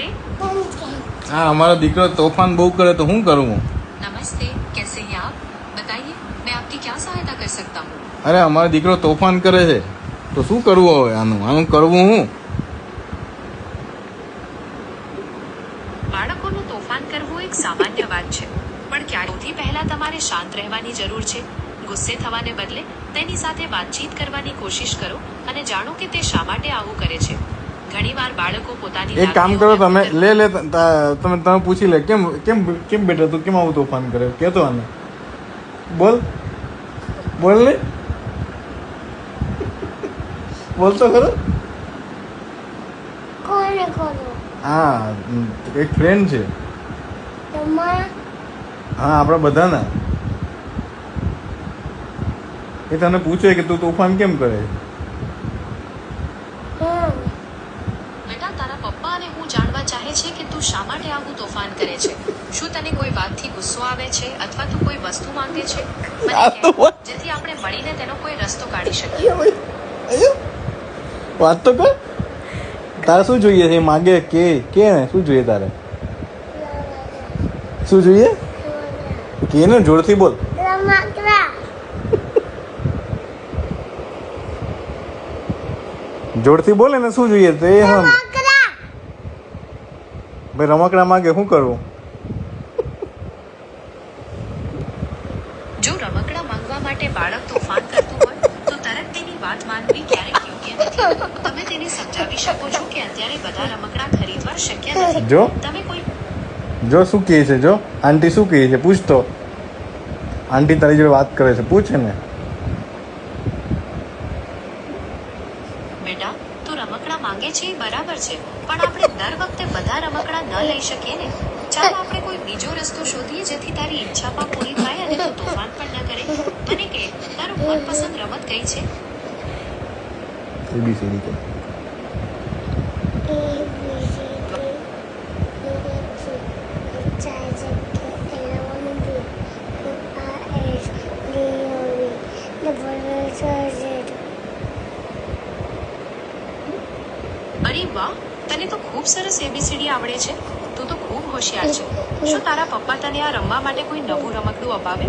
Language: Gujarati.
नमस्ते। हाँ हमारा દીકરો તોફાન બહુ કરે તો શું કરું હું? नमस्ते, कैसे हैं आप? बताइए, मैं आपकी क्या सहायता कर सकता हूँ? અરે અમારો દીકરો તોફાન કરે છે તો શું કરવું હવે? આનું કરવું હું? બાળકોનું તોફાન કરવું એક સામાન્ય વાત છે, પણ સૌથી પહેલા તમારે શાંત રહેવાની જરૂર છે. ગુસ્સે થવાને બદલે તેની સાથે વાતચીત કરવાની કોશિશ કરો અને જાણો કે તે શા માટે આવું કરે છે. ઘણીવાર બાળકો પોતાની એક કામ કરો તમે તમે પૂછી લે કેમ કેમ કેમ બેટા તું કેમ આવું તોફાન કરે કેતો આને બોલ ને બોલતો ખરો. કોને કરો હા એક ફ્રેન્ડ છે. તમારા હા આપણા બધાના. એ તને પૂછે કે તું તોફાન કેમ કરે છે? બેટા, તારા પપ્પા અને હું જાણવા ચાહે છે કે તું શા માટે આવું તોફાન કરે છે. શું તને કોઈ વાતથી ગુસ્સો આવે છે અથવા તું કોઈ વસ્તુ માંગે છે? મને કહે, જેથી આપણે મળીને તેનો કોઈ રસ્તો કાઢી શકીએ. વાત તો કર. તારે શું જોઈએ છે? માગે કે ને શું જોઈએ તારે? શું જોઈએ કે ને જોરથી બોલ. રમકડા જોરથી બોલે ને શું જોઈએ તે હમ રમકડા ભાઈ રમકડા માગે શું કરવું? જો રમકડા માંગવા માટે બાળક તોફાન કરતું હોય તો તરત તેની વાત માનવી ક્યારેક યોગ્ય નથી. તમે તેને સમજાવી શકો છો કે અત્યારે બધા રમકડા ખરીદવા શક્ય નથી. જો તમે કોઈ જો શું કહે છે? જો આંટી શું કહે છે? પૂછ તો. આંટી તારી જોડે વાત કરે છે, પૂછે ને. બેટા, તું રમકડા માંગે છે એ બરાબર છે, પણ આપણે દર વખતે બધા રમકડા ન લઈ શકીએ ને. ચાલો આપણે કોઈ બીજો રસ્તો શોધીએ જેથી તારી ઈચ્છા પણ પૂરી થાય અને તું તોફાન પણ ન કરે. મને કે તારું મનપસંદ રમત કઈ છે? એબીસીડી કે અરે વાહ, તને તો ખૂબ સરસ એબીસીડી આવડે છે. તું તો ખૂબ હોશિયાર છે. શું તારા પપ્પા તને આ રમવા માટે કોઈ નવું રમકડું અપાવે?